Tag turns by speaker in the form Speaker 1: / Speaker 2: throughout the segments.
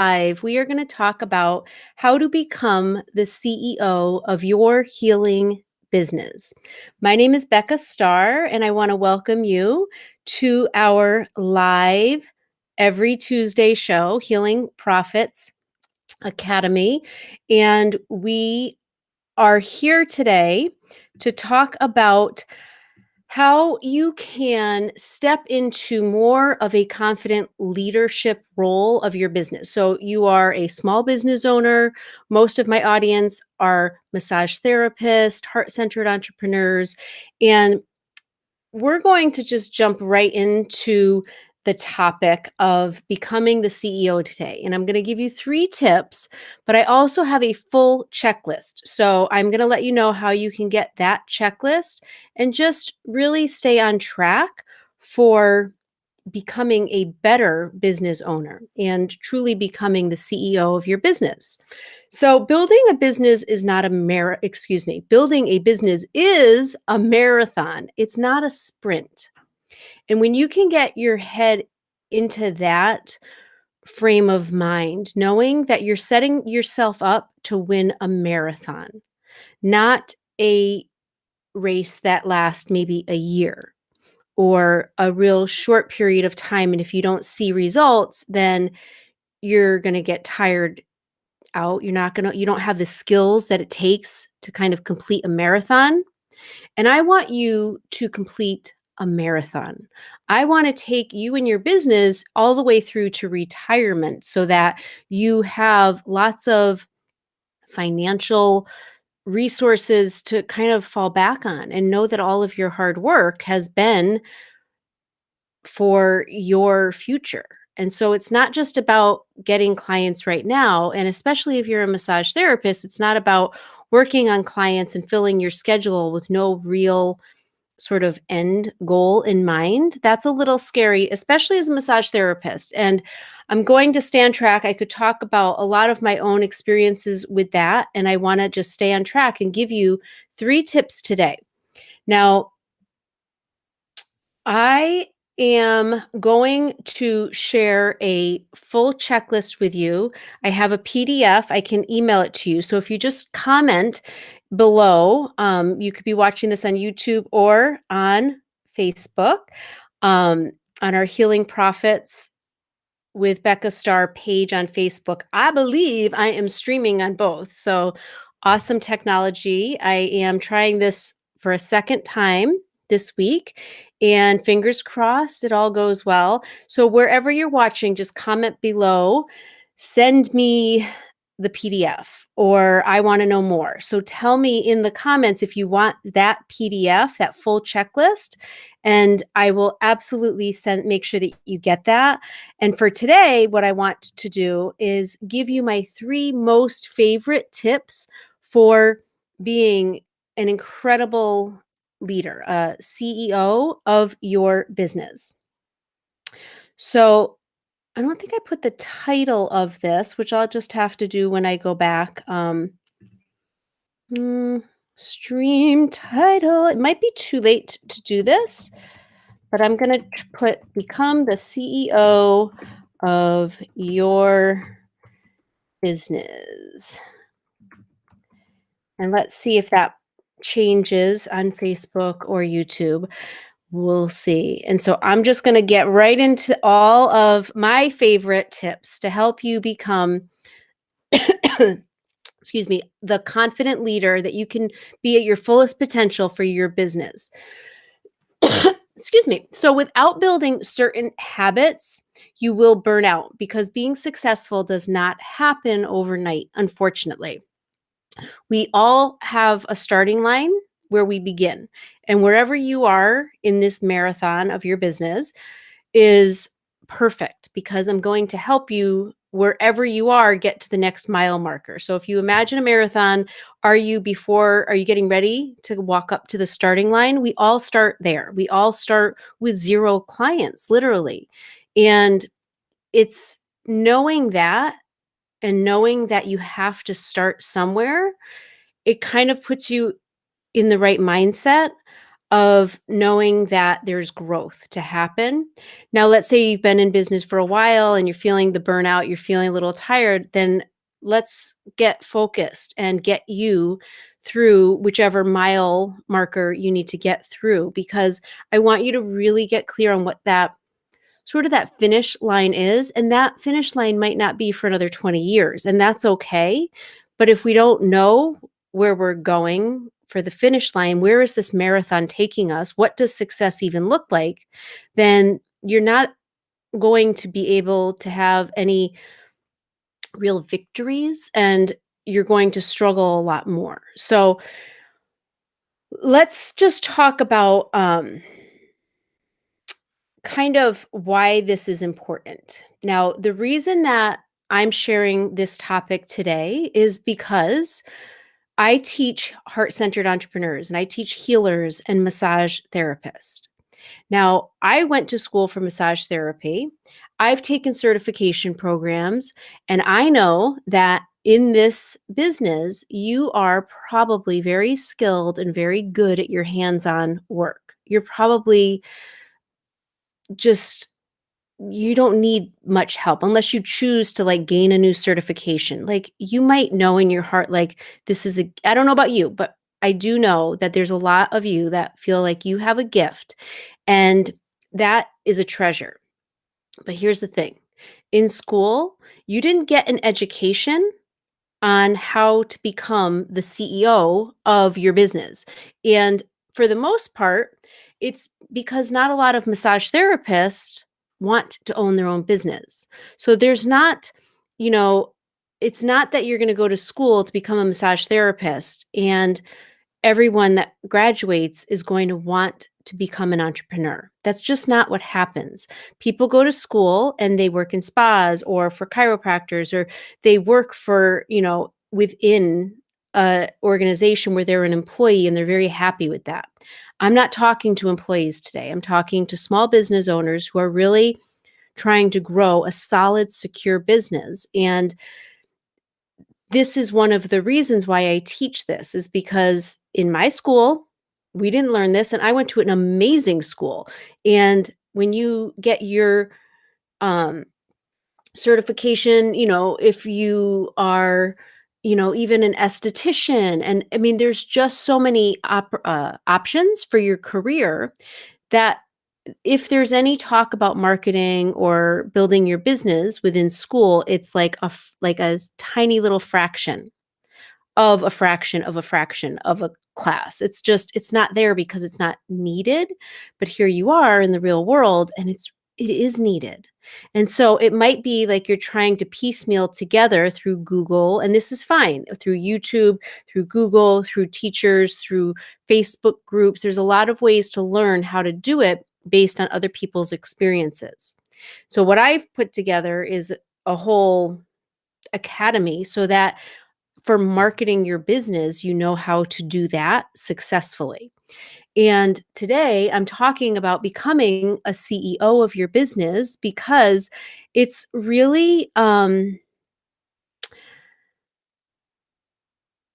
Speaker 1: 5, we are going to talk about how to become the CEO of your healing business. My name is Becca Starr, and I want to welcome you to our live every Tuesday show, Healing Profits Academy. And we are here today to talk about how you can step into more of a confident leadership role of your business. So, you are a small business owner. Most of my audience are massage therapists, heart centered entrepreneurs, and we're going to just jump right into the topic of becoming the CEO today. And I'm going to give you 3 tips, but I also have a full checklist. So I'm going to let you know how you can get that checklist and just really stay on track for becoming a better business owner and truly becoming the CEO of your business. So building a business is not a building a business is a marathon. It's not a sprint. And when you can get your head into that frame of mind, knowing that you're setting yourself up to win a marathon, not a race that lasts maybe a year or a real short period of time. And if you don't see results, then you're going to get tired out. You don't have the skills that it takes to kind of complete a marathon. And I want you to complete a marathon. I want to take you and your business all the way through to retirement so that you have lots of financial resources to kind of fall back on and know that all of your hard work has been for your future. And so it's not just about getting clients right now. And especially if you're a massage therapist, it's not about working on clients and filling your schedule with no real sort of end goal in mind. That's a little scary, especially as a massage therapist. And I'm going to stay on track. I could talk about a lot of my own experiences with that. And I want to just stay on track and give you 3 tips today. Now, I am going to share a full checklist with you. I have a PDF. I can email it to you. So if you just comment below, you could be watching this on YouTube or on Facebook, um, on our Healing Profits with Becca Starr page on Facebook. I believe I am streaming on both. So awesome technology. I am trying this for a second time this week, and fingers crossed it all goes well. So wherever you're watching, just comment below, send me the PDF, or I want to know more. So tell me in the comments if you want that PDF, that full checklist, and I will absolutely make sure that you get that. And for today, what I want to do is give you my 3 most favorite tips for being an incredible leader, a CEO of your business. So I don't think I put the title of this, which I'll just have to do when I go back. Mm, Stream title. It might be too late to do this, but I'm going to put become the CEO of your business. And let's see if that changes on Facebook or YouTube. We'll see. And so I'm just going to get right into all of my favorite tips to help you become, excuse me, the confident leader that you can be at your fullest potential for your business. Excuse me. So without building certain habits, you will burn out because being successful does not happen overnight, unfortunately. We all have a starting line where we begin. And wherever you are in this marathon of your business is perfect because I'm going to help you wherever you are get to the next mile marker. So if you imagine a marathon, are you getting ready to walk up to the starting line? We all start there. We all start with 0 clients, literally. And it's knowing that and knowing that you have to start somewhere, it kind of puts you in the right mindset of knowing that there's growth to happen. Now, let's say you've been in business for a while and you're feeling the burnout, you're feeling a little tired, then let's get focused and get you through whichever mile marker you need to get through, because I want you to really get clear on what that sort of that finish line is. And that finish line might not be for another 20 years, and that's okay. But if we don't know where we're going for the finish line, where is this marathon taking us? What does success even look like? Then you're not going to be able to have any real victories, and you're going to struggle a lot more. So let's just talk about kind of why this is important. Now, the reason that I'm sharing this topic today is because I teach heart centered entrepreneurs and I teach healers and massage therapists. Now, I went to school for massage therapy. I've taken certification programs, and I know that in this business, you are probably very skilled and very good at your hands on work. You're probably just you don't need much help unless you choose to like gain a new certification. Like you might know in your heart, like this is a, I don't know about you, but I do know that there's a lot of you that feel like you have a gift, and that is a treasure. But here's the thing, in school, you didn't get an education on how to become the CEO of your business. And for the most part, it's because not a lot of massage therapists want to own their own business. So there's not, you know, it's not that you're going to go to school to become a massage therapist and everyone that graduates is going to want to become an entrepreneur. That's just not what happens. People go to school and they work in spas or for chiropractors, or they work for, within a organization where they're an employee and they're very happy with that. I'm not talking to employees today. I'm talking to small business owners who are really trying to grow a solid, secure business. And this is one of the reasons why I teach this, is because in my school, we didn't learn this, and I went to an amazing school. And when you get your um, certification, if you are, even an esthetician, and I mean, there's just so many options for your career that if there's any talk about marketing or building your business within school, it's like like a tiny little fraction of a fraction of a fraction of a class. It's not there because it's not needed, but here you are in the real world and it is needed. And so it might be like you're trying to piecemeal together through Google, and this is fine, through YouTube, through Google, through teachers, through Facebook groups. There's a lot of ways to learn how to do it based on other people's experiences. So what I've put together is a whole academy so that for marketing your business, you know how to do that successfully. And today I'm talking about becoming a CEO of your business because it's really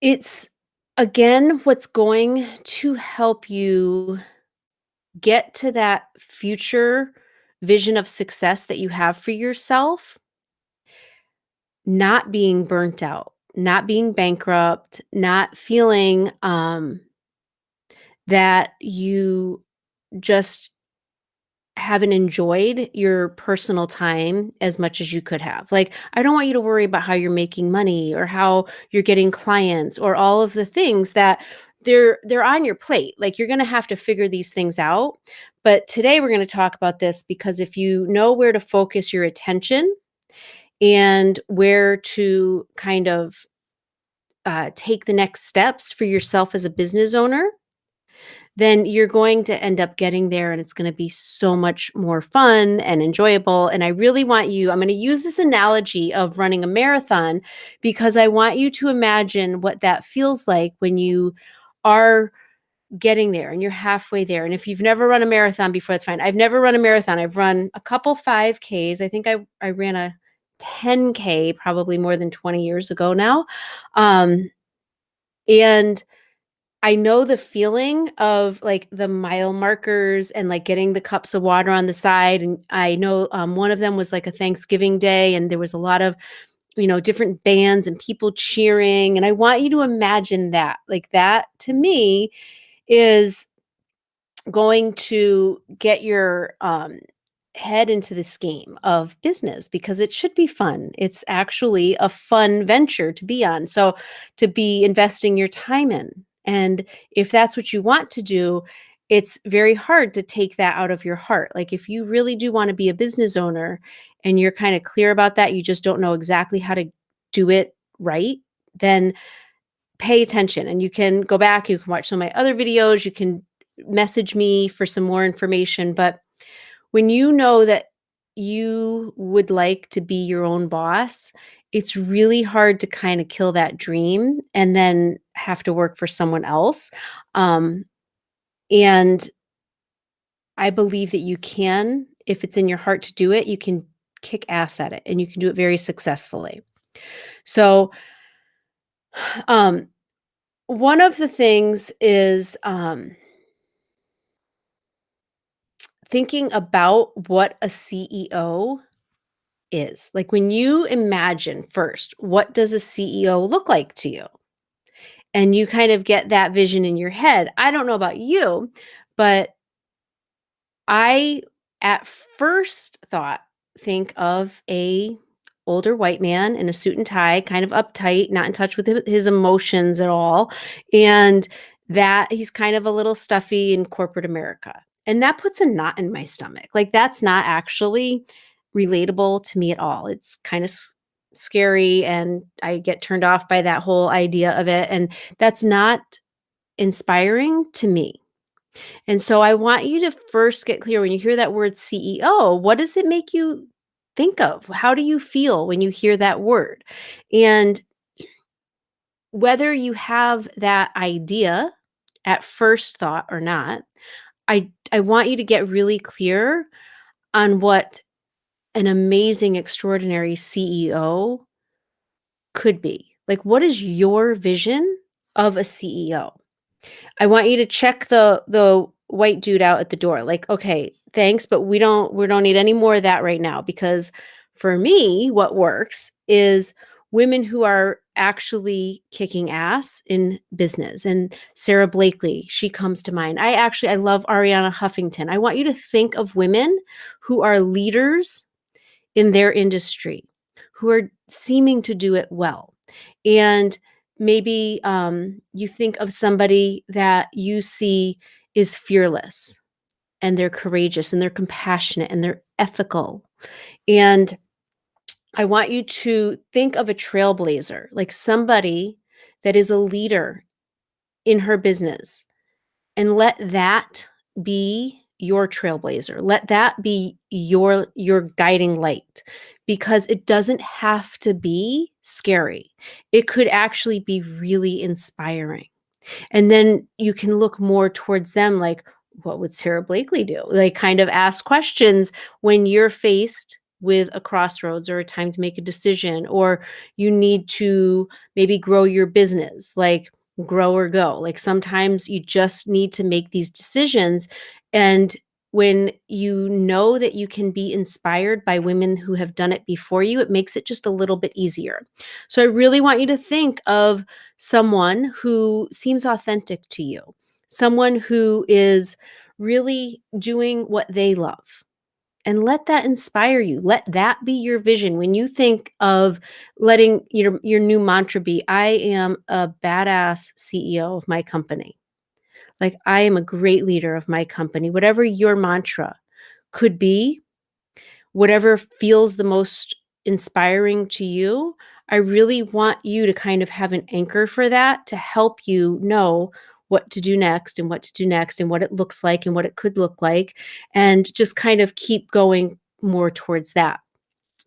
Speaker 1: it's again what's going to help you get to that future vision of success that you have for yourself, not being burnt out, not being bankrupt, not feeling that you just haven't enjoyed your personal time as much as you could have. Like, I don't want you to worry about how you're making money or how you're getting clients or all of the things that they're on your plate. Like, you're going to have to figure these things out. But today we're going to talk about this because if you know where to focus your attention and where to kind of take the next steps for yourself as a business owner, then you're going to end up getting there and it's going to be so much more fun and enjoyable. And I really want you, I'm going to use this analogy of running a marathon because I want you to imagine what that feels like when you are getting there and you're halfway there. And if you've never run a marathon before, that's fine. I've never run a marathon. I've run a couple 5Ks. I think I ran a 10K probably more than 20 years ago now. And I know the feeling of, like, the mile markers and, like, getting the cups of water on the side, and I know, one of them was, like, a Thanksgiving Day, and there was a lot of, different bands and people cheering, and I want you to imagine that. Like, that to me is going to get your, head into this game of business because it should be fun. It's actually a fun venture to be on. So, to be investing your time in. And if that's what you want to do, it's very hard to take that out of your heart. Like, if you really do want to be a business owner and you're kind of clear about that, you just don't know exactly how to do it right, then pay attention, and you can go back, you can watch some of my other videos, you can message me for some more information. But when you know that you would like to be your own boss, it's really hard to kind of kill that dream and then have to work for someone else. Um, and I believe that you can, if it's in your heart to do it, you can kick ass at it and you can do it very successfully. So, um, one of the things is thinking about what a CEO is. Like, when you imagine first, what does a CEO look like to you? And you kind of get that vision in your head. I don't know about you, but I at first thought think of a older white man in a suit and tie, kind of uptight, not in touch with his emotions at all, and that he's kind of a little stuffy in corporate America. And that puts a knot in my stomach. Like, that's not actually relatable to me at all. It's kind of scary, and I get turned off by that whole idea of it, and that's not inspiring to me. And so I want you to first get clear when you hear that word CEO, what does it make you think of? How do you feel when you hear that word? And whether you have that idea at first thought or not, I want you to get really clear on what an amazing, extraordinary CEO could be. Like, what is your vision of a CEO? I want you to check the white dude out at the door. Like, "Okay, thanks, but we don't need any more of that right now," because for me, what works is women who are actually kicking ass in business. And Sarah Blakely, she comes to mind. I love Ariana Huffington. I want you to think of women who are leaders in their industry, who are seeming to do it well. And maybe you think of somebody that you see is fearless, and they're courageous, and they're compassionate, and they're ethical. And I want you to think of a trailblazer, like somebody that is a leader in her business, and let that be your trailblazer. Let that be your guiding light, because it doesn't have to be scary. It could actually be really inspiring. And then you can look more towards them, like, what would Sarah Blakely do? Like, kind of ask questions when you're faced with a crossroads or a time to make a decision, or you need to maybe grow your business, like grow or go. Like, sometimes you just need to make these decisions. And when you know that you can be inspired by women who have done it before you, it makes it just a little bit easier. So I really want you to think of someone who seems authentic to you, someone who is really doing what they love. And let that inspire you. Let that be your vision. When you think of letting your new mantra be, I am a badass CEO of my company. Like, I am a great leader of my company. Whatever your mantra could be, whatever feels the most inspiring to you, I really want you to kind of have an anchor for that to help you know what to do next and what to do next and what it looks like and what it could look like, and just kind of keep going more towards that.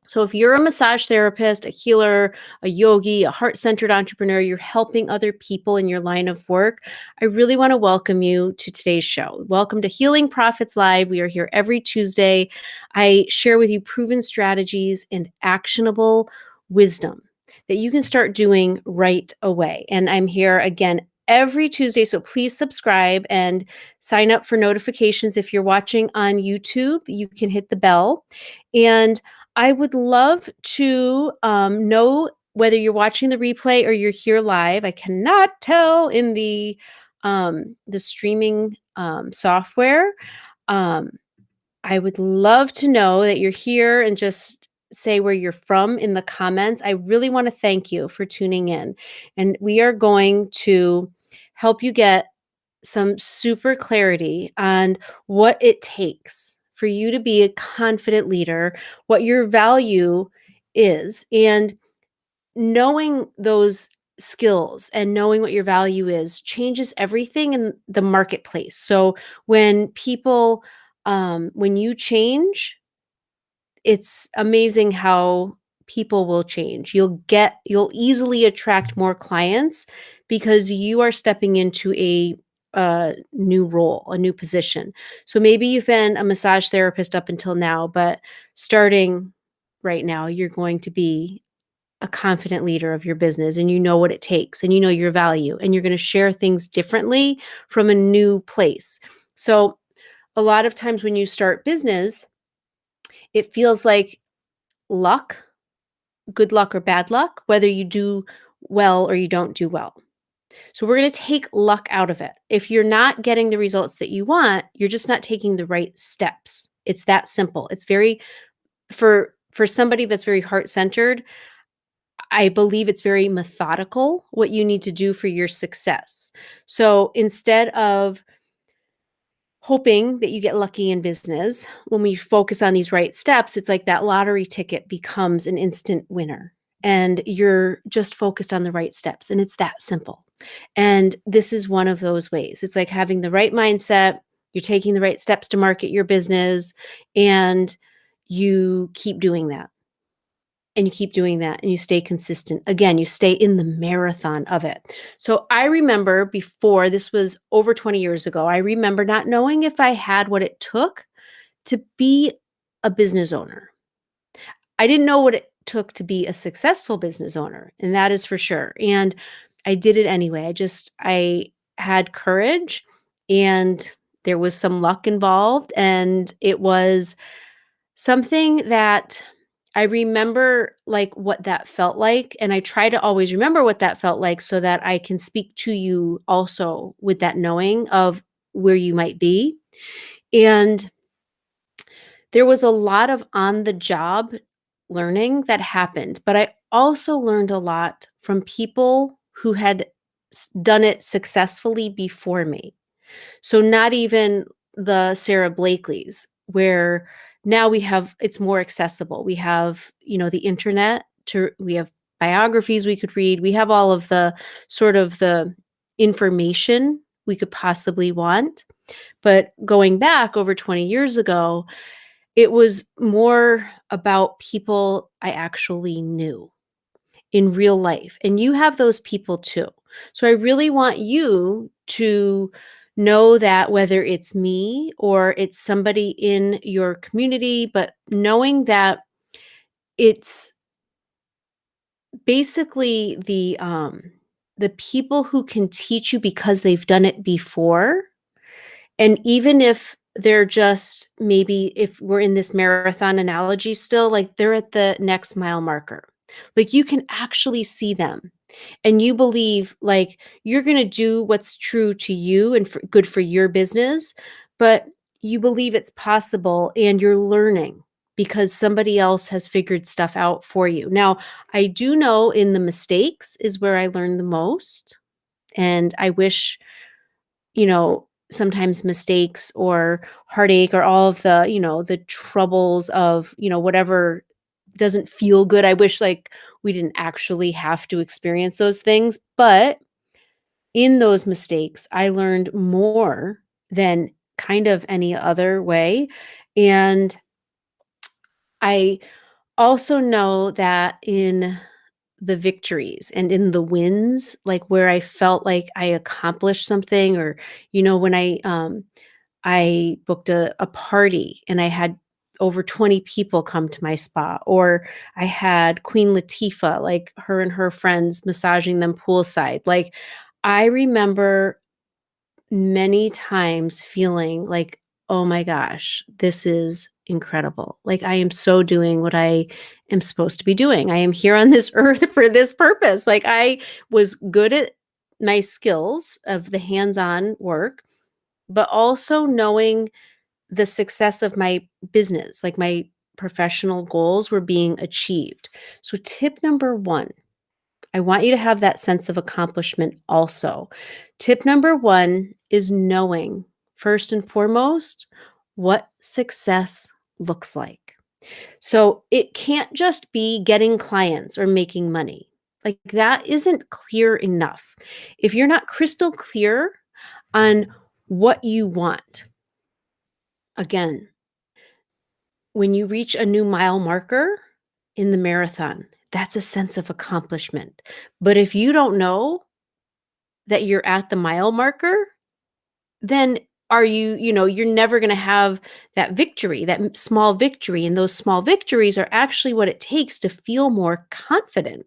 Speaker 1: So, if you're a massage therapist, a healer, a yogi, a heart centered entrepreneur, you're helping other people in your line of work, I really want to welcome you to today's show. Welcome to Healing Profits Live. We are here every Tuesday. I share with you proven strategies and actionable wisdom that you can start doing right away. And I'm here again every Tuesday. So please subscribe and sign up for notifications. If you're watching on YouTube, you can hit the bell. And I would love to know whether you're watching the replay or you're here live. I cannot tell in the streaming software. Um, I would love to know that you're here and just say where you're from in the comments. I really want to thank you for tuning in. And we are going to help you get some super clarity on what it takes for you to be a confident leader, what your value is, and knowing those skills and knowing what your value is changes everything in the marketplace. So when people, when you change, it's amazing how people will change. You'll easily attract more clients because you are stepping into a new role, a new position. So maybe you've been a massage therapist up until now, but starting right now, you're going to be a confident leader of your business and you know what it takes and you know your value and you're going to share things differently from a new place. So a lot of times when you start business, it feels like luck, good luck or bad luck, whether you do well or you don't do well. So we're going to take luck out of it. If you're not getting the results that you want, you're just not taking the right steps. It's that simple. It's very for somebody that's very heart-centered, I believe it's very methodical what you need to do for your success. So instead of hoping that you get lucky in business, when we focus on these right steps, it's like that lottery ticket becomes an instant winner. And you're just focused on the right steps. And it's that simple. And this is one of those ways. It's like having the right mindset, you're taking the right steps to market your business, and you keep doing that. And you keep doing that and you stay consistent. Again, you stay in the marathon of it. So I remember before, this was over 20 years ago, I remember not knowing if I had what it took to be a business owner. I didn't know what it took to be a successful business owner, and that is for sure. And I did it anyway. I had courage, and there was some luck involved, and it was something that I remember, like, what that felt like, and I try to always remember what that felt like so that I can speak to you also with that knowing of where you might be. And there was a lot of on the job learning that happened, but I also learned a lot from people who had done it successfully before me. So not even the Sarah Blakeleys, where now it's more accessible. We have, the internet we have biographies we could read. We have all of the sort of the information we could possibly want. But going back over 20 years ago, it was more about people I actually knew in real life. And you have those people too. So I really want you to know that whether it's me or it's somebody in your community, but knowing that it's basically the people who can teach you because they've done it before. And even if they're just, maybe if we're in this marathon analogy still, like they're at the next mile marker. Like you can actually see them and you believe like you're going to do what's true to you and good for your business, but you believe it's possible and you're learning because somebody else has figured stuff out for you. Now, I do know in the mistakes is where I learned the most. And I wish, sometimes mistakes or heartache or all of the troubles of, whatever doesn't feel good. I wish like we didn't actually have to experience those things. But in those mistakes, I learned more than kind of any other way. And I also know that in the victories and in the wins, like where I felt like I accomplished something, or, when I booked a party and I had over 20 people come to my spa, or I had Queen Latifah, like her and her friends massaging them poolside. Like I remember many times feeling like, "Oh my gosh, this is incredible. Like, I am so doing what I am supposed to be doing. I am here on this earth for this purpose." Like, I was good at my skills of the hands-on work, but also knowing the success of my business, like my professional goals were being achieved. So, tip number 1, I want you to have that sense of accomplishment also. Tip number 1 is knowing, first and foremost, what success looks like. So it can't just be getting clients or making money. Like that isn't clear enough. If you're not crystal clear on what you want, again, when you reach a new mile marker in the marathon, that's a sense of accomplishment. But if you don't know that you're at the mile marker, then are you're never going to have that victory, that small victory. And those small victories are actually what it takes to feel more confident.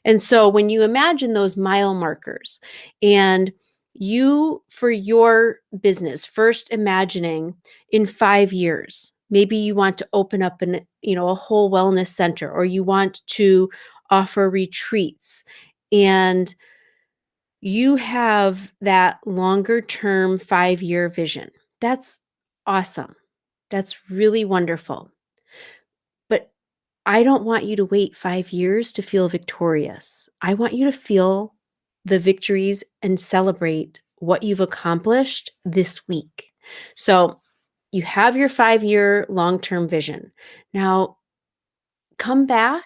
Speaker 1: And so when you imagine those mile markers and you, for your business, first imagining in 5 years, maybe you want to open up a whole wellness center, or you want to offer retreats, and you have that longer term 5-year vision. That's awesome. That's really wonderful. But I don't want you to wait 5 years to feel victorious. I want you to feel the victories and celebrate what you've accomplished this week. So you have your 5-year long term vision. Now come back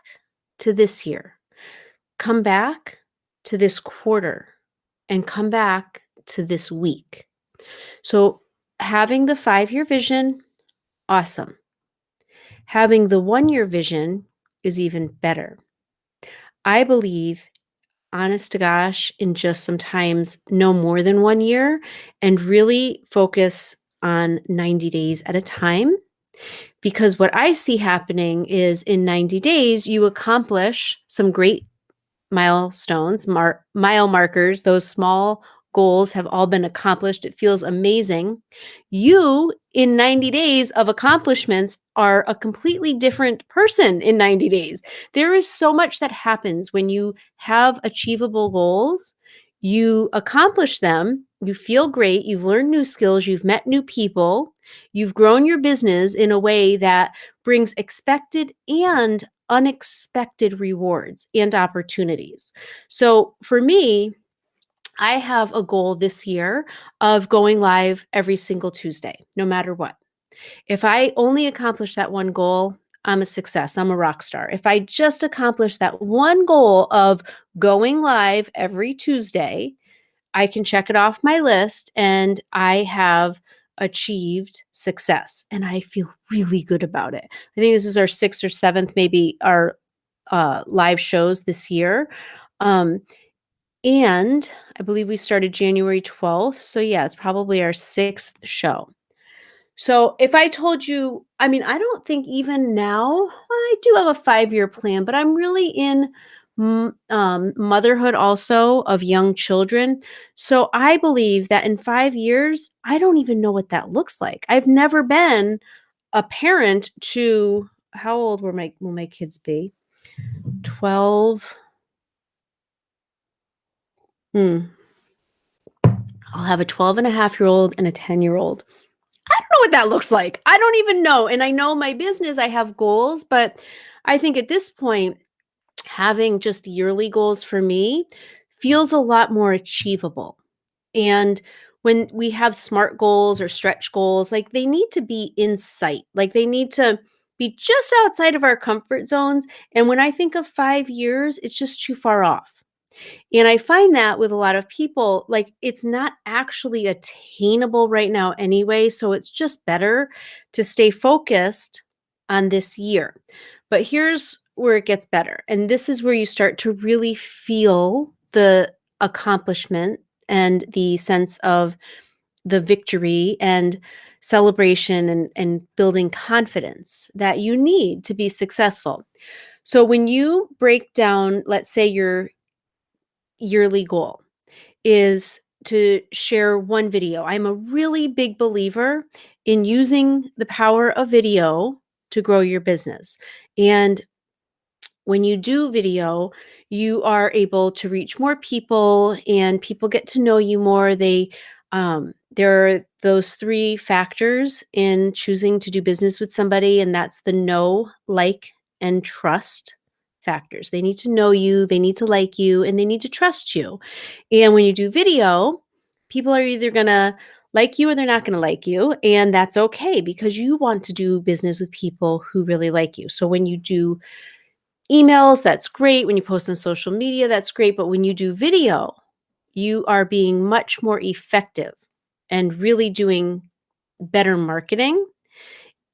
Speaker 1: to this year, come back to this quarter, and come back to this week. So, having the 5-year vision, awesome. Having the 1-year vision is even better. I believe, honest to gosh, in just sometimes no more than 1 year, and really focus on 90 days at a time. Because what I see happening is in 90 days, you accomplish some great milestones, mile markers, those small goals have all been accomplished. It feels amazing. You, in 90 days of accomplishments, are a completely different person in 90 days. There is so much that happens when you have achievable goals. You accomplish them, you feel great, you've learned new skills, you've met new people, you've grown your business in a way that brings expected and unexpected rewards and opportunities. So for me, I have a goal this year of going live every single Tuesday, no matter what. If I only accomplish that one goal, I'm a success. I'm a rock star. If I just accomplish that one goal of going live every Tuesday, I can check it off my list and I have achieved success and I feel really good about it. I think this is our 6th or 7th, maybe our live shows this year. Um, and I believe we started January 12th. So, yeah, it's probably our 6th show. So if I told you, I mean, I don't think even now, I do have a 5-year plan, but I'm really in motherhood also of young children. So I believe that in 5 years, I don't even know what that looks like. I've never been a parent to, how old will my kids be? 12. Hmm. I'll have a 12 and a half-year old and a 10-year-old. I don't know what that looks like. I don't even know. And I know my business, I have goals, but I think at this point, having just yearly goals for me feels a lot more achievable. And when we have SMART goals or stretch goals, like they need to be in sight, like they need to be just outside of our comfort zones. And when I think of 5 years, it's just too far off. And I find that with a lot of people, like it's not actually attainable right now anyway. So it's just better to stay focused on this year. But here's where it gets better. And this is where you start to really feel the accomplishment and the sense of the victory and celebration and building confidence that you need to be successful. So when you break down, let's say your yearly goal. is to share one video. I'm a really big believer in using the power of video to grow your business. And when you do video, you are able to reach more people and people get to know you more. There are those three factors in choosing to do business with somebody, and that's the know, like, and trust factors. They need to know you, they need to like you, and they need to trust you. And when you do video, people are either going to like you or they're not going to like you. And that's okay because you want to do business with people who really like you. So when you do emails, that's great. When you post on social media, that's great. But when you do video, you are being much more effective and really doing better marketing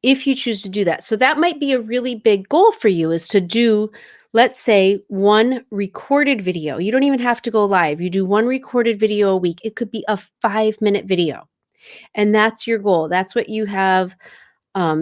Speaker 1: if you choose to do that. So that might be a really big goal for you is to do, let's say, one recorded video. You don't even have to go live. You do one recorded video a week. It could be a 5-minute video. And that's your goal. That's what you have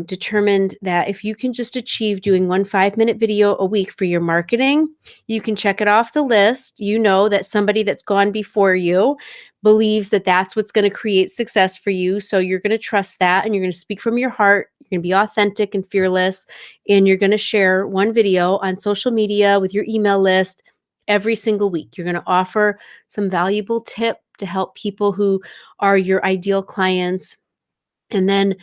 Speaker 1: determined, that if you can just achieve doing one 5-minute video a week for your marketing, you can check it off the list. You know that somebody that's gone before you believes that that's what's going to create success for you. So you're going to trust that and you're going to speak from your heart. You're going to be authentic and fearless. And you're going to share one video on social media with your email list every single week. You're going to offer some valuable tip to help people who are your ideal clients. And then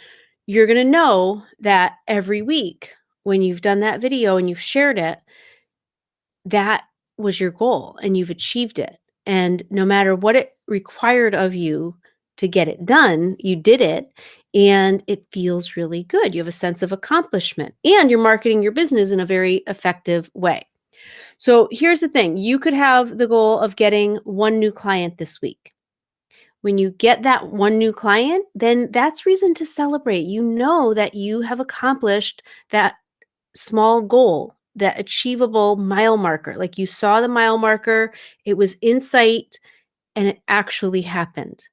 Speaker 1: you're going to know that every week when you've done that video and you've shared it, that was your goal and you've achieved it. And no matter what it required of you to get it done, you did it and it feels really good. You have a sense of accomplishment and you're marketing your business in a very effective way. So here's the thing, you could have the goal of getting one new client this week. When you get that one new client, then that's reason to celebrate. You know that you have accomplished that small goal, that achievable mile marker. Like you saw the mile marker, it was in sight, and it actually happened.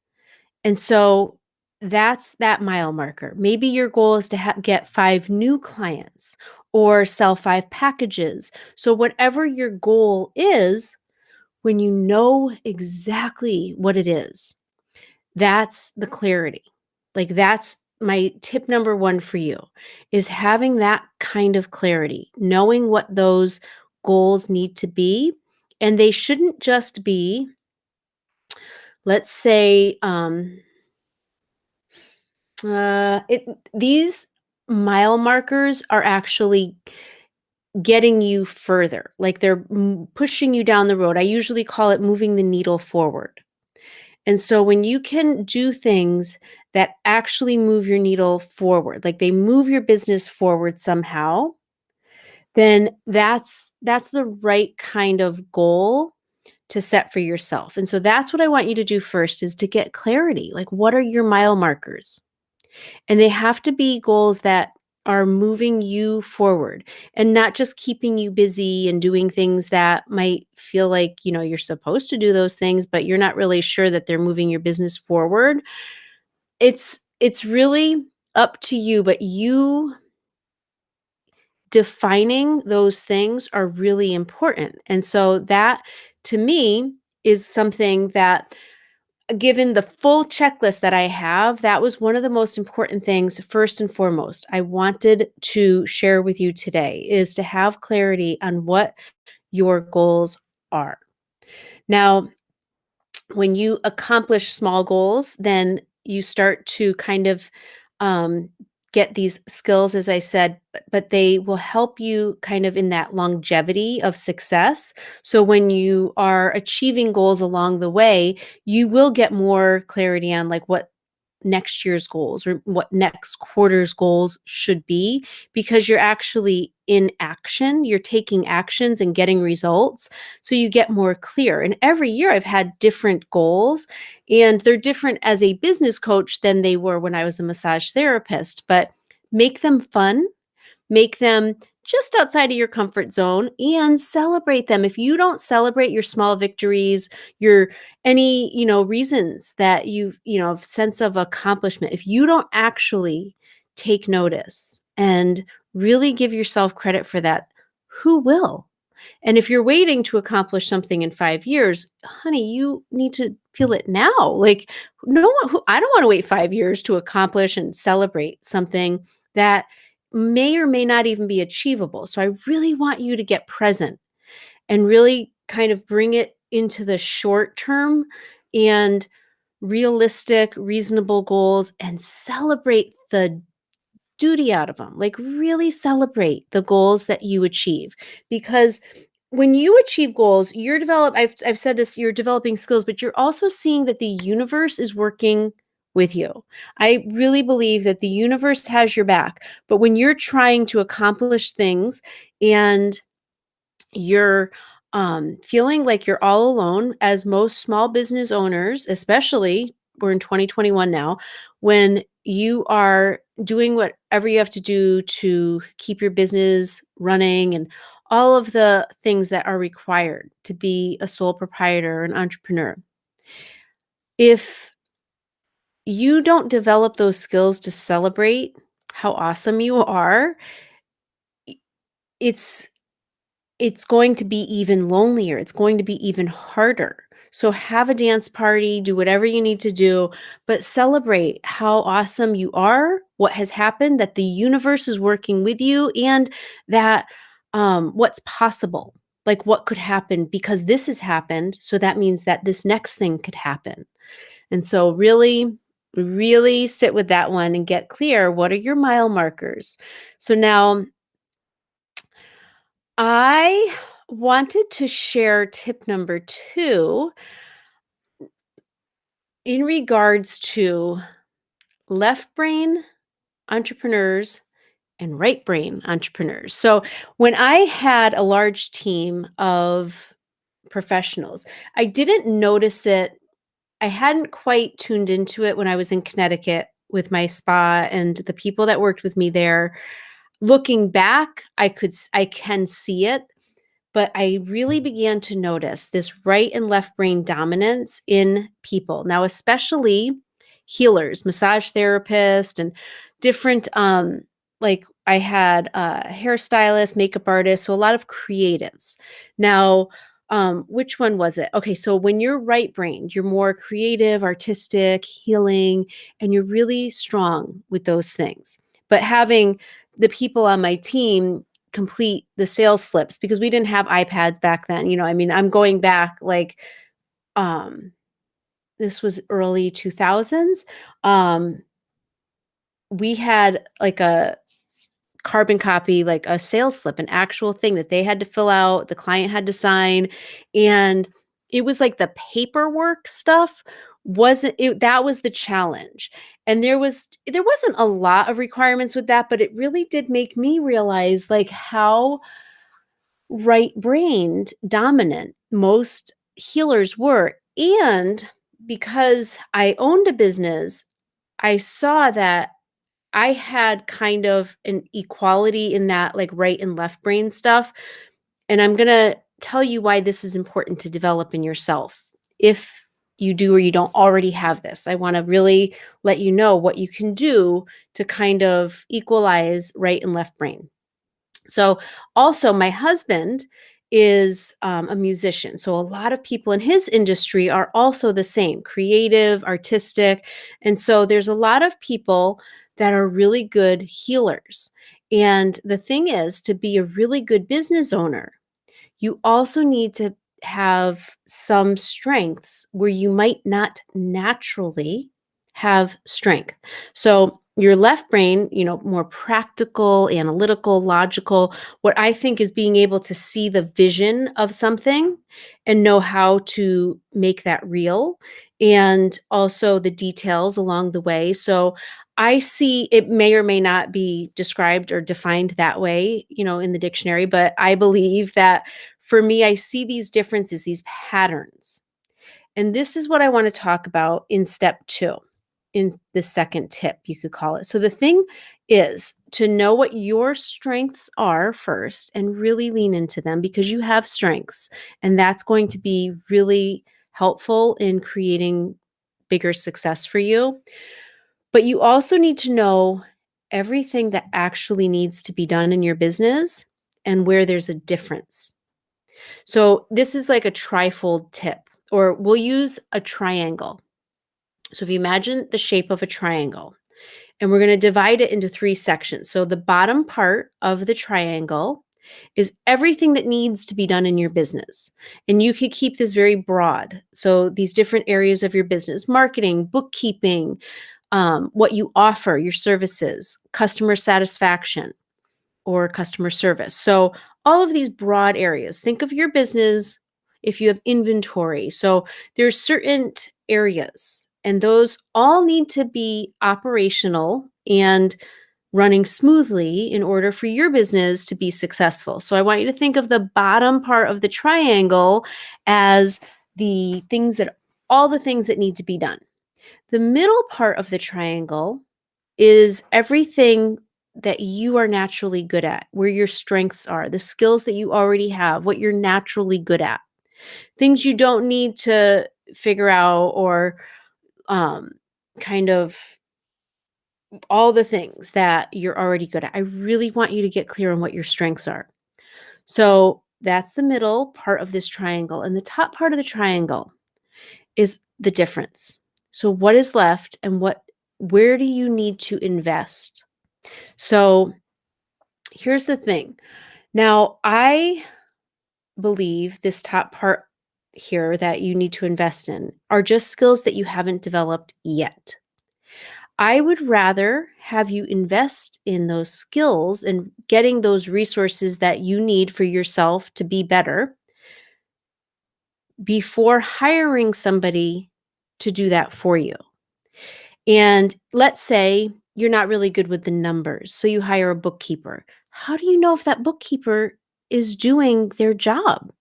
Speaker 1: And so that's that mile marker. Maybe your goal is to get 5 new clients or sell 5 packages. So, whatever your goal is, when you know exactly what it is, that's the clarity. Like that's my tip number 1 for you is having that kind of clarity, knowing what those goals need to be. And they shouldn't just be, let's say, these mile markers are actually getting you further. Like they're pushing you down the road. I usually call it moving the needle forward. And so when you can do things that actually move your needle forward, like they move your business forward somehow, then that's the right kind of goal to set for yourself. And so that's what I want you to do first is to get clarity. Like what are your mile markers? And they have to be goals that are moving you forward and not just keeping you busy and doing things that might feel like, you're supposed to do those things, but you're not really sure that they're moving your business forward. It's really up to you, but you defining those things are really important. And so that to me is something that, given the full checklist that I have, that was one of the most important things, first and foremost, I wanted to share with you today is to have clarity on what your goals are. Now, when you accomplish small goals, then you start to kind of um, get these skills, as I said, but they will help you kind of in that longevity of success. So when you are achieving goals along the way, you will get more clarity on like what next year's goals or what next quarter's goals should be because you're actually in action. You're taking actions and getting results. So you get more clear. And every year I've had different goals, and they're different as a business coach than they were when I was a massage therapist, but make them fun. Make them just outside of your comfort zone and celebrate them. If you don't celebrate your small victories, your any, reasons that sense of accomplishment, if you don't actually take notice and really give yourself credit for that, who will? And if you're waiting to accomplish something in 5 years, honey, you need to feel it now. Like, no one who I don't wanna wait 5 years to accomplish and celebrate something that may or may not even be achievable. So I really want you to get present and really kind of bring it into the short term and realistic, reasonable goals and celebrate the duty out of them. Like, really celebrate the goals that you achieve because when you achieve goals, I've said this, you're developing skills, but you're also seeing that the universe is working with you. I really believe that the universe has your back, but when you're trying to accomplish things and you're feeling like you're all alone, as most small business owners, especially we're in 2021 now, when you are doing whatever you have to do to keep your business running and all of the things that are required to be a sole proprietor, an entrepreneur. If you don't develop those skills to celebrate how awesome you are, i- it's it's going to be even lonelier. It's going to be even harder. So have a dance party, do whatever you need to do, but celebrate how awesome you are, what has happened, that the universe is working with you, and that what's possible, like what could happen because this has happened. So that means that this next thing could happen. And so, really, really sit with that one and get clear. What are your mile markers? So now, I wanted to share tip number 2 in regards to left brain entrepreneurs and right brain entrepreneurs. So, when I had a large team of professionals, I didn't notice it. I hadn't quite tuned into it when I was in Connecticut with my spa and the people that worked with me there. Looking back, I can see it. But I really began to notice this right and left brain dominance in people. Now, especially healers, massage therapists, and different, like I had a hairstylist, makeup artist, so a lot of creatives. Now, which one was it? Okay, so when you're right brained, you're more creative, artistic, healing, and you're really strong with those things. But having the people on my team complete the sales slips because we didn't have iPads back then, I mean, I'm going back like, um, this was early 2000s. Um, we had like a carbon copy, like a sales slip, an actual thing that they had to fill out, the client had to sign, and it was like the paperwork stuff wasn't it that was the challenge. And there wasn't a lot of requirements with that, but it really did make me realize like how right-brained dominant most healers were. And because I owned a business, I saw that I had kind of an equality in that like right and left brain stuff. And I'm going to tell you why this is important to develop in yourself. If you do or you don't already have this, I want to really let you know what you can do to kind of equalize right and left brain. So, also, my husband is a musician. So, a lot of people in his industry are also the same creative, artistic. And so, there's a lot of people that are really good healers. And the thing is, to be a really good business owner, you also need to have some strengths where you might not naturally have strength. So, your left brain, more practical, analytical, logical, what I think is being able to see the vision of something and know how to make that real and also the details along the way. So, I see it may or may not be described or defined that way, in the dictionary, but I believe that for me, I see these differences, these patterns. And this is what I want to talk about in step 2, in the second tip, you could call it. So the thing is to know what your strengths are first and really lean into them because you have strengths. And that's going to be really helpful in creating bigger success for you. But you also need to know everything that actually needs to be done in your business and where there's a difference. So this is like a trifold tip, or we'll use a triangle. So if you imagine the shape of a triangle, and we're going to divide it into three sections. So the bottom part of the triangle is everything that needs to be done in your business. And you could keep this very broad. So these different areas of your business: marketing, bookkeeping, what you offer, your services, customer satisfaction, or customer service. So all of these broad areas. Think of your business if you have inventory. So there's certain areas, and those all need to be operational and running smoothly in order for your business to be successful. So I want you to think of the bottom part of the triangle as all the things that need to be done. The middle part of the triangle is everything that you are naturally good at, where your strengths are, the skills that you already have, what you're naturally good at, things you don't need to figure out, or um, kind of all the things that you're already good at. I really want you to get clear on what your strengths are. So that's the middle part of this triangle. And the top part of the triangle is the difference. So what is left, and where do you need to invest? So here's the thing. Now, I believe this top part here that you need to invest in are just skills that you haven't developed yet. I would rather have you invest in those skills and getting those resources that you need for yourself to be better before hiring somebody to do that for you. And let's say you're not really good with the numbers, so you hire a bookkeeper. How do you know if that bookkeeper is doing their job?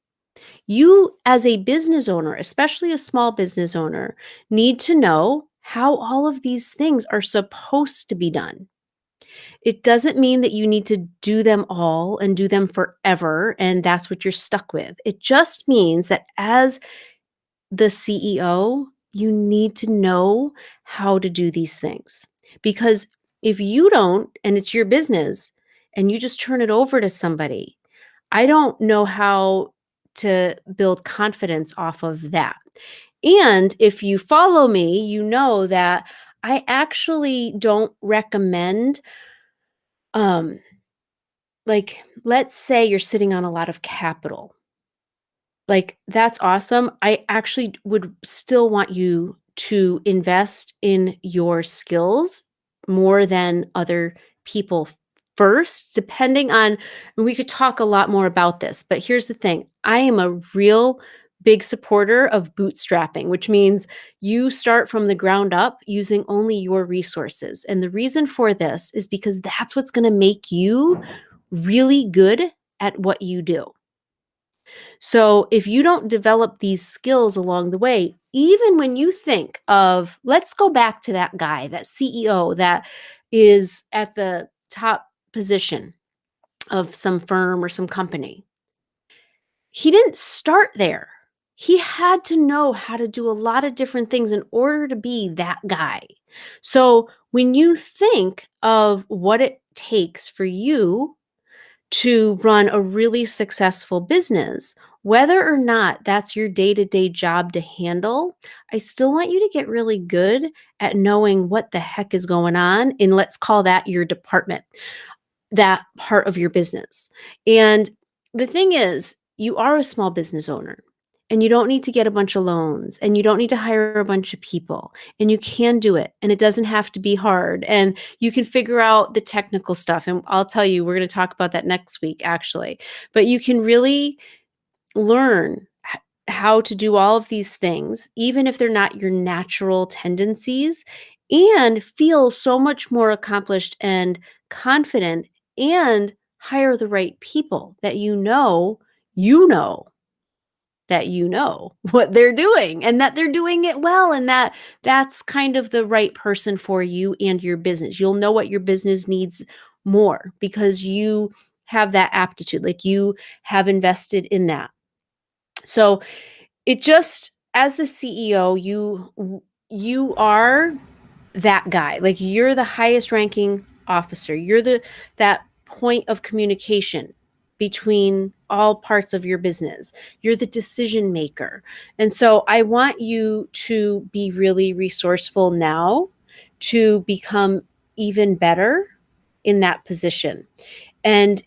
Speaker 1: You, as a business owner, especially a small business owner, need to know how all of these things are supposed to be done. It doesn't mean that you need to do them all and do them forever, and that's what you're stuck with. It just means that as the CEO, you need to know how to do these things. Because if you don't, and it's your business, and you just turn it over to somebody, I don't know how to build confidence off of that. And if you follow me, you know that I actually don't recommend, um, like, let's say you're sitting on a lot of capital. Like, that's awesome. I actually would still want you to invest in your skills more than other people first, depending on, and we could talk a lot more about this, but here's the thing. I am a real big supporter of bootstrapping, which means you start from the ground up using only your resources. And the reason for this is because that's what's going to make you really good at what you do. So if you don't develop these skills along the way, even when you think of, let's go back to that guy, that CEO that is at the top position of some firm or some company, he didn't start there. He had to know how to do a lot of different things in order to be that guy. So when you think of what it takes for you to run a really successful business, whether or not that's your day to day job to handle, I still want you to get really good at knowing what the heck is going on. And let's call that your department, that part of your business. And the thing is, you are a small business owner. And you don't need to get a bunch of loans, and you don't need to hire a bunch of people, and you can do it, and it doesn't have to be hard, and you can figure out the technical stuff. And I'll tell you, we're going to talk about that next week, actually. But you can really learn how to do all of these things, even if they're not your natural tendencies, and feel so much more accomplished and confident, and hire the right people that you know that you know what they're doing, and that they're doing it well, and that that's kind of the right person for you and your business. You'll know what your business needs more because you have that aptitude, like you have invested in that. So it just, as the CEO, you are that guy. Like, you're the highest ranking officer. You're that point of communication between all parts of your business. You're the decision maker. And so I want you to be really resourceful now to become even better in that position. And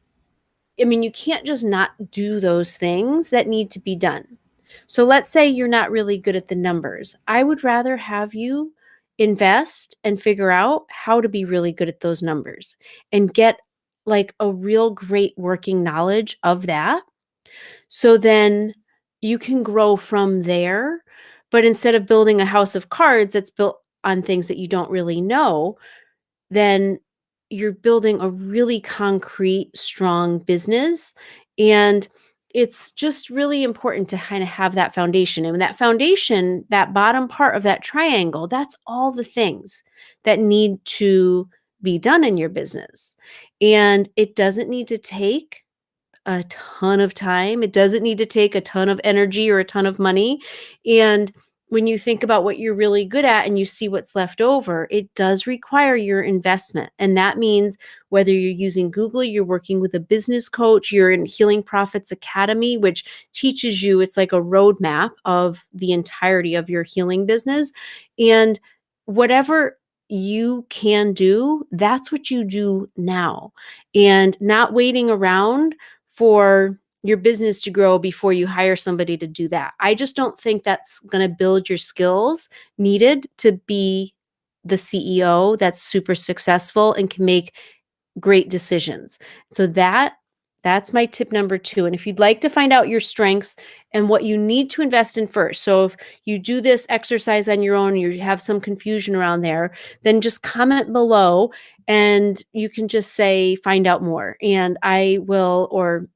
Speaker 1: I mean, you can't just not do those things that need to be done. So let's say you're not really good at the numbers. I would rather have you invest and figure out how to be really good at those numbers and get like a real great working knowledge of that. So then you can grow from there. But instead of building a house of cards that's built on things that you don't really know, then you're building a really concrete, strong business. And it's just really important to kind of have that foundation. And that foundation, that bottom part of that triangle, that's all the things that need to be done in your business. And it doesn't need to take a ton of time. It doesn't need to take a ton of energy or a ton of money. And when you think about what you're really good at and you see what's left over, it does require your investment. And that means whether you're using Google, you're working with a business coach, you're in Healing Profits Academy, which teaches you, it's like a roadmap of the entirety of your healing business. And whatever you can do, that's what you do now. And not waiting around for your business to grow before you hire somebody to do that. I just don't think that's going to build your skills needed to be the CEO that's super successful and can make great decisions. So that's my tip number 2. And if you'd like to find out your strengths and what you need to invest in first. So if you do this exercise on your own, you have some confusion around there, then just comment below and you can just say find out more and I will, or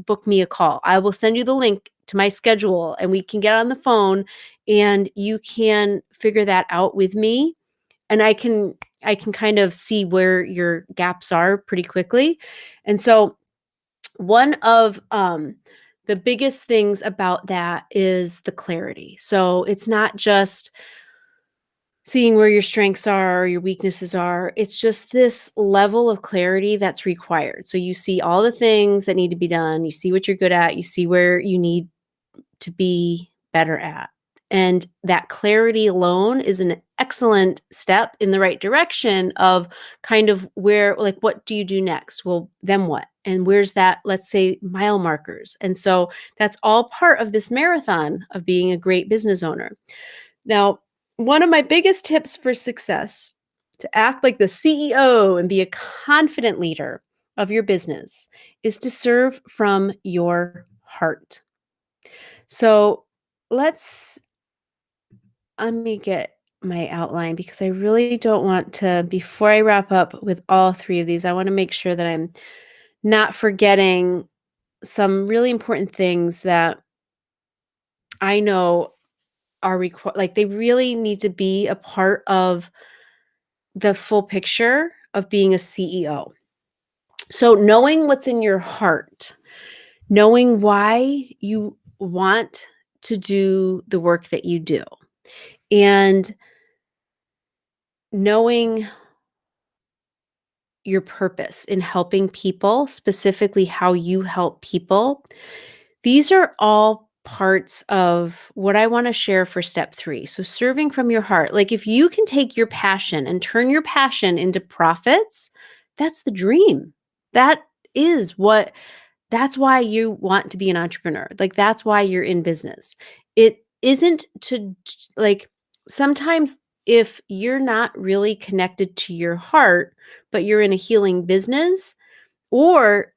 Speaker 1: book me a call. I will send you the link to my schedule and we can get on the phone and you can figure that out with me. And I can kind of see where your gaps are pretty quickly. And so one of the biggest things about that is the clarity. So it's not just seeing where your strengths are or your weaknesses are. It's just this level of clarity that's required. So you see all the things that need to be done. You see what you're good at. You see where you need to be better at. And that clarity alone is an excellent step in the right direction of kind of where, like, what do you do next? Well, then what? And where's that, let's say, mile markers? And so that's all part of this marathon of being a great business owner. Now, one of my biggest tips for success to act like the CEO and be a confident leader of your business is to serve from your heart. So let me get my outline because I really don't want to, before I wrap up with all 3 of these, I want to make sure that I'm not forgetting some really important things that I know are like they really need to be a part of the full picture of being a CEO. So knowing what's in your heart, knowing why you want to do the work that you do, and knowing your purpose in helping people, specifically how you help people. These are all parts of what I want to share for step 3. So serving from your heart. Like if you can take your passion and turn your passion into profits, that's the dream. That is what That's why you want to be an entrepreneur. Like that's why you're in business. It isn't to like sometimes if you're not really connected to your heart, but you're in a healing business, or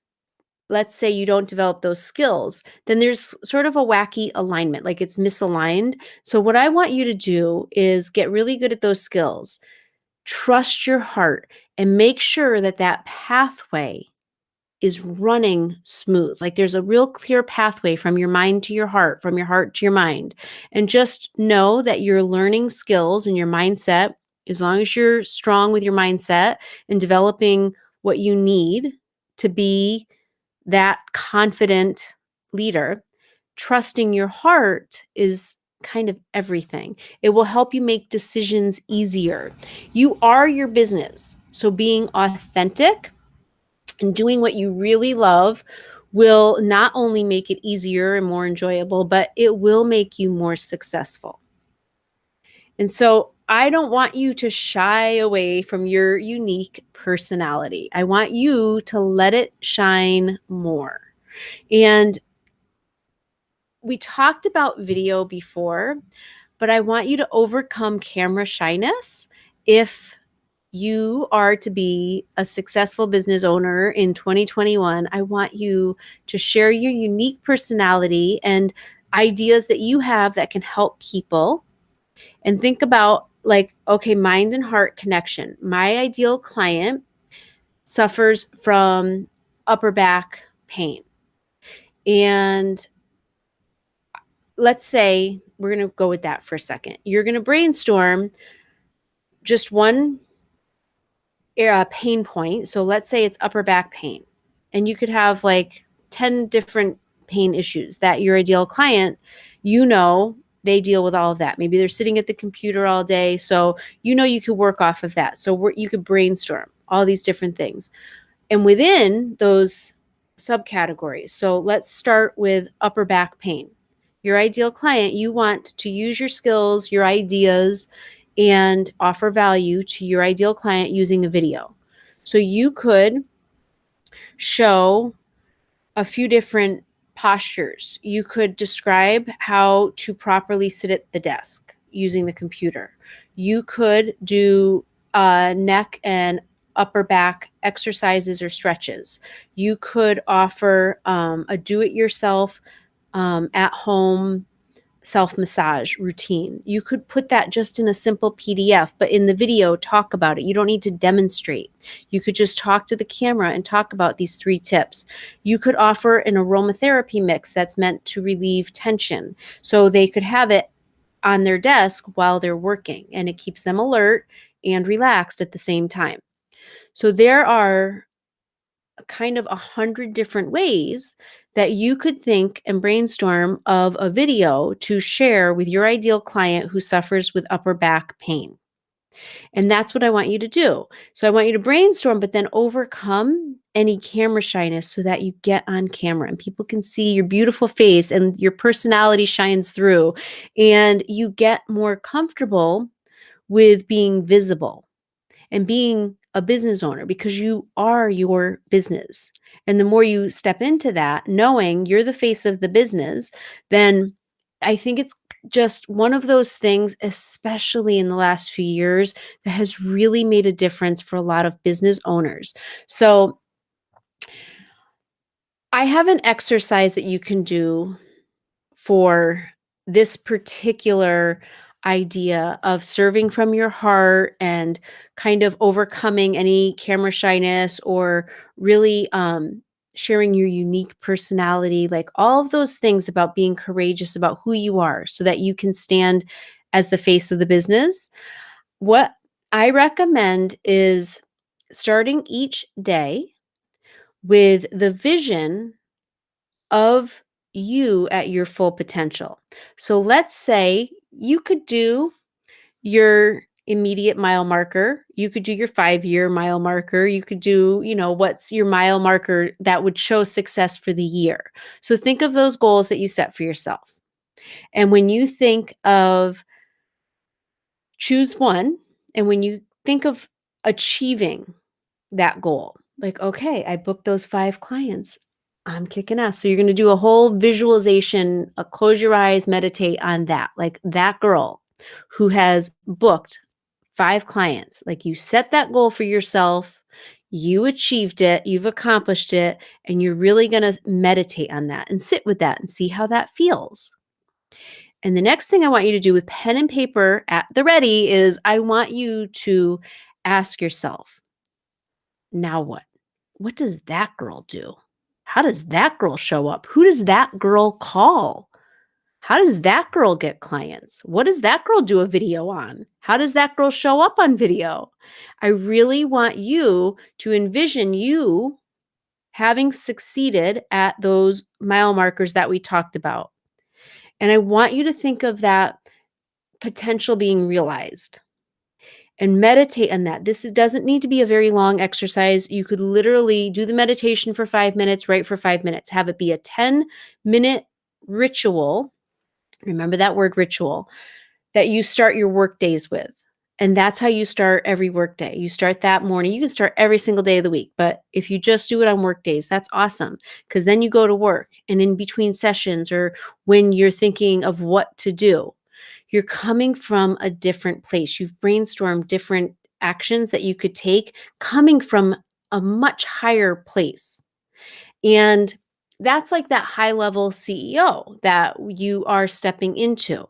Speaker 1: let's say you don't develop those skills, then there's sort of a wacky alignment, like it's misaligned. So what I want you to do is get really good at those skills, trust your heart, and make sure that that pathway is running smooth. Like there's a real clear pathway from your mind to your heart, from your heart to your mind. And just know that you're learning skills and your mindset, as long as you're strong with your mindset and developing what you need to be that confident leader, trusting your heart is kind of everything. It will help you make decisions easier. You are your business. So being authentic and doing what you really love will not only make it easier and more enjoyable, but it will make you more successful. And so I don't want you to shy away from your unique personality. I want you to let it shine more. And we talked about video before, but I want you to overcome camera shyness if you are to be a successful business owner in 2021. I want you to share your unique personality and ideas that you have that can help people, and think about, like, okay, mind and heart connection. My ideal client suffers from upper back pain. And let's say we're going to go with that for a second. You're going to brainstorm just one pain point. So let's say it's upper back pain. And you could have like 10 different pain issues that your ideal client, they deal with all of that. Maybe they're sitting at the computer all day. So, you could work off of that. So you could brainstorm all these different things. And within those subcategories, so let's start with upper back pain. Your ideal client, you want to use your skills, your ideas, and offer value to your ideal client using a video. So you could show a few different postures. You could describe how to properly sit at the desk using the computer. You could do neck and upper back exercises or stretches. You could offer a do-it-yourself at home self-massage routine. You could put that just in a simple PDF, but in the video, talk about it. You don't need to demonstrate. You could just talk to the camera and talk about these 3 tips. You could offer an aromatherapy mix that's meant to relieve tension. So they could have it on their desk while they're working, and it keeps them alert and relaxed at the same time. So there are kind of 100 different ways that you could think and brainstorm of a video to share with your ideal client who suffers with upper back pain. And that's what I want you to do. So I want you to brainstorm, but then overcome any camera shyness so that you get on camera and people can see your beautiful face and your personality shines through, and you get more comfortable with being visible and being a business owner, because you are your business. And the more you step into that, knowing you're the face of the business, then I think it's just one of those things, especially in the last few years, that has really made a difference for a lot of business owners. So I have an exercise that you can do for this particular idea of serving from your heart and kind of overcoming any camera shyness, or really sharing your unique personality, like all of those things about being courageous about who you are so that you can stand as the face of the business. What I recommend is starting each day with the vision of you at your full potential. So let's say you could do your immediate mile marker. You could do your 5-year mile marker. You could do, what's your mile marker that would show success for the year. So think of those goals that you set for yourself. And when you think of, choose one, and when you think of achieving that goal, like, okay, I booked those 5 clients. I'm kicking ass. So you're going to do a whole visualization, close your eyes, meditate on that. Like that girl who has booked 5 clients, like you set that goal for yourself, you achieved it, you've accomplished it, and you're really going to meditate on that and sit with that and see how that feels. And the next thing I want you to do with pen and paper at the ready is I want you to ask yourself, now what? What does that girl do? How does that girl show up? Who does that girl call? How does that girl get clients? What does that girl do a video on? How does that girl show up on video? I really want you to envision you having succeeded at those mile markers that we talked about. And I want you to think of that potential being realized. and meditate on that. Doesn't need to be a very long exercise. You could literally do the meditation for 5 minutes, write for 5 minutes, have it be a 10-minute ritual. Remember that word ritual that you start your work days with. And that's how you start every work day. You start that morning. You can start every single day of the week. But if you just do it on work days, that's awesome. Because then you go to work and in between sessions or when you're thinking of what to do, you're coming from a different place. You've brainstormed different actions that you could take coming from a much higher place. And that's like that high level CEO that you are stepping into.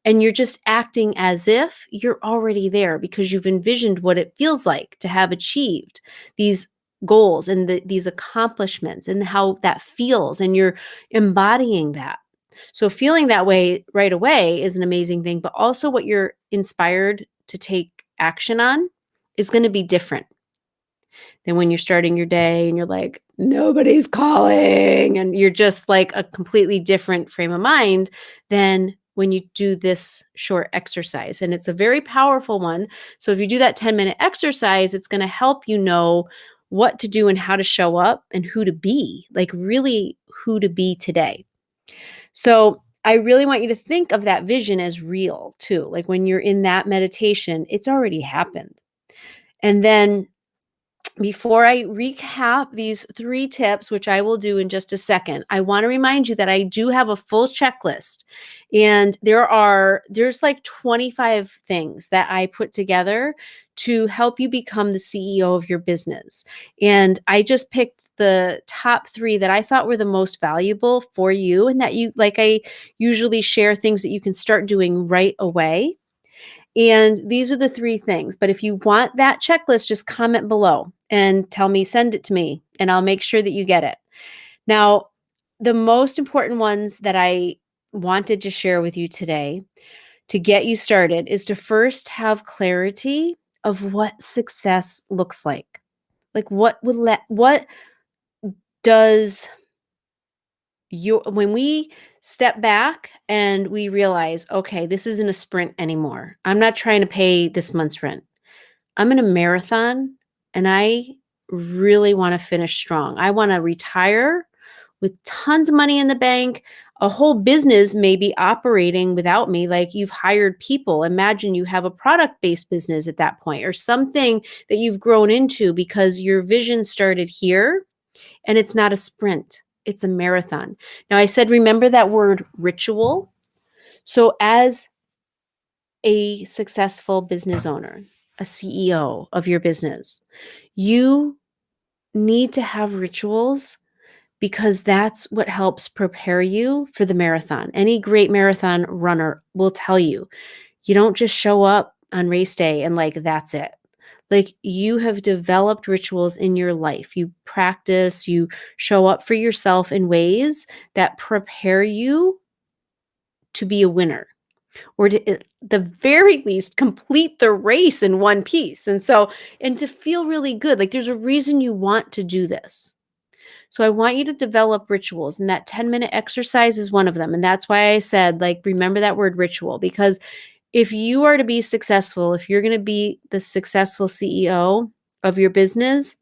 Speaker 1: And you're just acting as if you're already there because you've envisioned what it feels like to have achieved these goals and these accomplishments and how that feels. And you're embodying that. So, feeling that way right away is an amazing thing, but also what you're inspired to take action on is going to be different than when you're starting your day and you're like, nobody's calling. And you're just like a completely different frame of mind than when you do this short exercise. And it's a very powerful one. So if you do that 10-minute exercise, it's going to help you know what to do and how to show up and who to be, like really who to be today. So I really want you to think of that vision as real too. Like when you're in that meditation, it's already happened. And then before I recap these 3 tips, which I will do in just a second, I want to remind you that I do have a full checklist. And there's like 25 things that I put together to help you become the CEO of your business. And I just picked the top 3 that I thought were the most valuable for you and that I usually share things that you can start doing right away. And these are the 3 things. But if you want that checklist, just comment below and tell me, send it to me, and I'll make sure that you get it. Now, the most important ones that I wanted to share with you today to get you started is to first have clarity of what success looks like. Like what does when we step back and we realize, okay, this isn't a sprint anymore. I'm not trying to pay this month's rent. I'm in a marathon and I really want to finish strong. I want to retire with tons of money in the bank. A whole business may be operating without me. Like you've hired people. Imagine you have a product based business at that point or something that you've grown into because your vision started here and it's not a sprint, it's a marathon. Now, I said, remember that word ritual. So, as a successful business owner, a CEO of your business, you need to have rituals because that's what helps prepare you for the marathon. Any great marathon runner will tell you, you don't just show up on race day and like that's it. Like you have developed rituals in your life. You practice, you show up for yourself in ways that prepare you to be a winner or to at the very least complete the race in one piece. And to feel really good, like there's a reason you want to do this. So I want you to develop rituals, and that 10-minute exercise is one of them. And that's why I said, like, remember that word ritual, because if you are to be successful, if you're going to be the successful CEO of your business,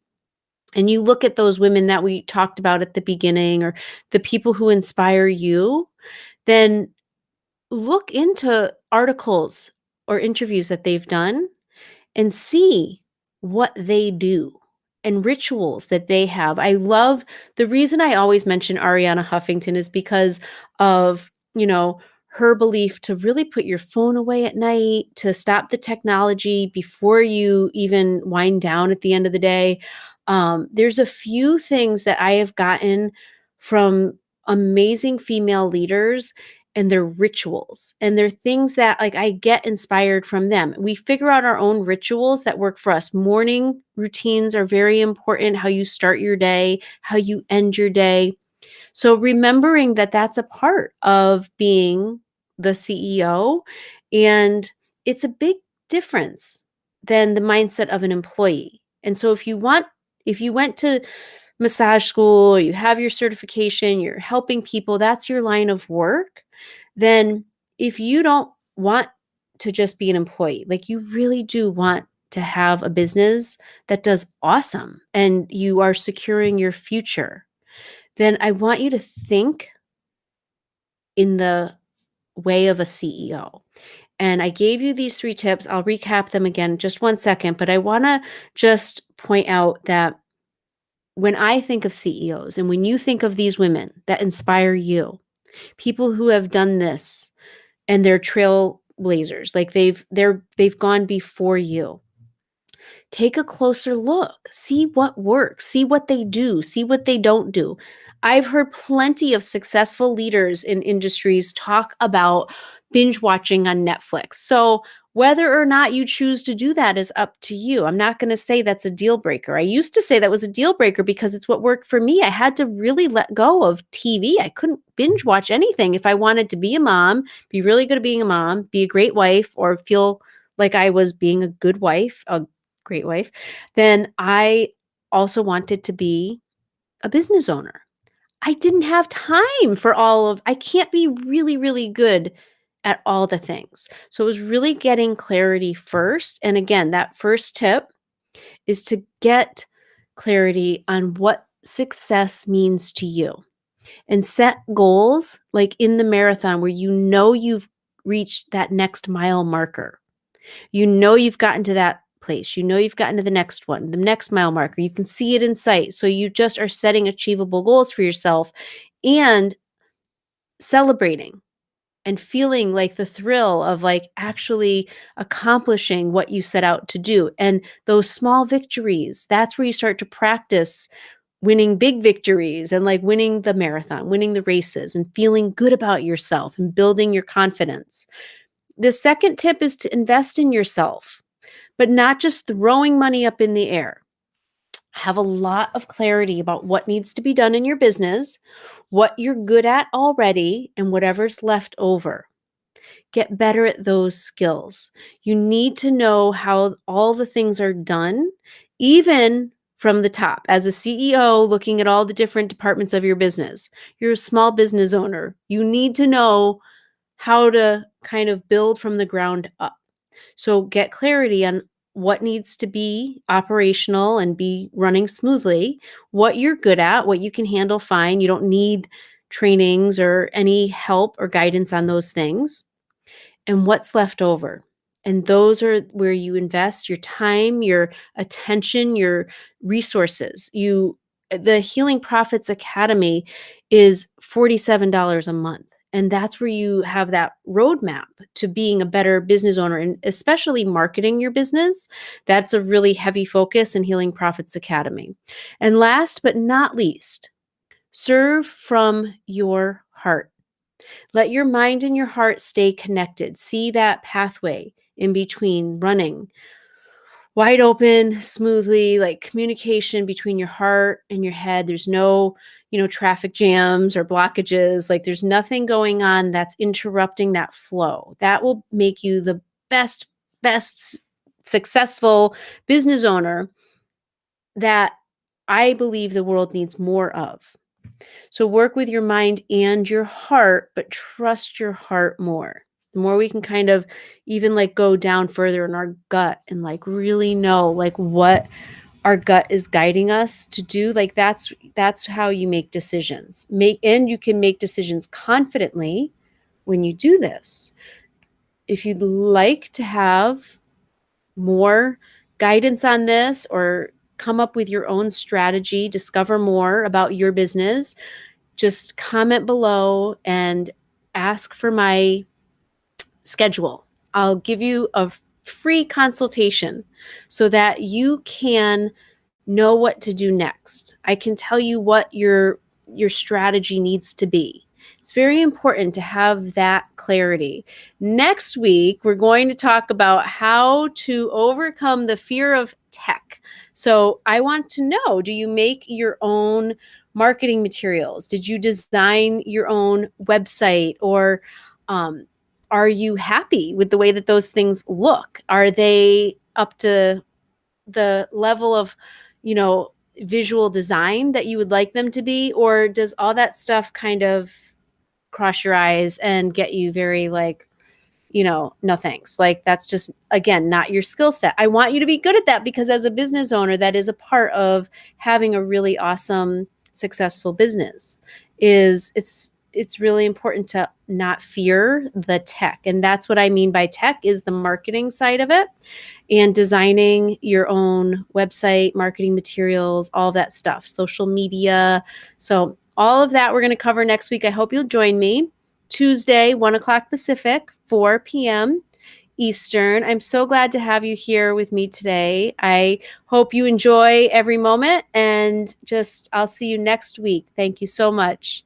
Speaker 1: and you look at those women that we talked about at the beginning or the people who inspire you, then look into articles or interviews that they've done and see what they do and rituals that they have. I love the reason I always mention Ariana Huffington is because of, her belief to really put your phone away at night, to stop the technology before you even wind down at the end of the day. There's a few things that I have gotten from amazing female leaders and their rituals and they're things that like I get inspired from them. We figure out our own rituals that work for us. Morning routines are very important, how you start your day, how you end your day. So remembering that that's a part of being the CEO and it's a big difference than the mindset of an employee. And so if you went to massage school, you have your certification, you're helping people, that's your line of work, then if you don't want to just be an employee, like you really do want to have a business that does awesome and you are securing your future, then I want you to think in the way of a CEO. And I gave you these 3 tips. I'll recap them again just 1 second, but I wanna just point out that when I think of CEOs and when you think of these women that inspire you, people who have done this and they're trailblazers, like they've gone before you. Take a closer look. See what works. See what they do. See what they don't do. I've heard plenty of successful leaders in industries talk about binge watching on Netflix. So, whether or not you choose to do that is up to you. I'm not going to say that's a deal breaker. I used to say that was a deal breaker because it's what worked for me. I had to really let go of TV. I couldn't binge watch anything if I wanted to be a mom, be really good at being a mom, be a great wife, or feel like I was being a good wife, a great wife, then I also wanted to be a business owner. I didn't have time for I can't be really, really good at all the things. So it was really getting clarity first. And again, that first tip is to get clarity on what success means to you and set goals like in the marathon where you know you've reached that next mile marker. You know you've gotten to that place. You know you've gotten to the next one, the next mile marker. You can see it in sight. So you just are setting achievable goals for yourself and celebrating and feeling like the thrill of like actually accomplishing what you set out to do. And those small victories, that's where you start to practice winning big victories and like winning the marathon, winning the races and feeling good about yourself and building your confidence. The second tip is to invest in yourself, but not just throwing money up in the air. Have a lot of clarity about what needs to be done in your business, what you're good at already, and whatever's left over. Get better at those skills. You need to know how all the things are done, even from the top. As a CEO, looking at all the different departments of your business, you're a small business owner. You need to know how to kind of build from the ground up. So get clarity on what needs to be operational and be running smoothly, what you're good at, what you can handle fine. You don't need trainings or any help or guidance on those things, and what's left over. And those are where you invest your time, your attention, your resources. The Healing Profits Academy is $47 a month. And that's where you have that roadmap to being a better business owner and especially marketing your business. That's a really heavy focus in Healing Profits Academy. And last but not least, serve from your heart. Let your mind and your heart stay connected. See that pathway in between running wide open, smoothly, like communication between your heart and your head. There's no, traffic jams or blockages. Like there's nothing going on that's interrupting that flow. That will make you the best successful business owner that I believe the world needs more of. So work with your mind and your heart, but trust your heart more. The more we can kind of even like go down further in our gut and like really know like what our gut is guiding us to do, like that's how you make decisions. And you can make decisions confidently when you do this. If you'd like to have more guidance on this or come up with your own strategy, discover more about your business, just comment below and ask for my schedule. I'll give you a free consultation so that you can know what to do next. I can tell you what your strategy needs to be. It's very important to have that clarity. Next week, we're going to talk about how to overcome the fear of tech. So I want to know, do you make your own marketing materials? Did you design your own website? Or are you happy with the way that those things look? Are they up to the level of, visual design that you would like them to be? Or does all that stuff kind of cross your eyes and get you very like, no thanks. Like that's just, again, not your skill set. I want you to be good at that because as a business owner, that is a part of having a really awesome, successful business. It's really important to not fear the tech. And that's what I mean by tech is the marketing side of it and designing your own website, marketing materials, all that stuff, social media. So all of that we're going to cover next week. I hope you'll join me. Tuesday, 1 o'clock Pacific, 4 p.m. Eastern. I'm so glad to have you here with me today. I hope you enjoy every moment and I'll see you next week. Thank you so much.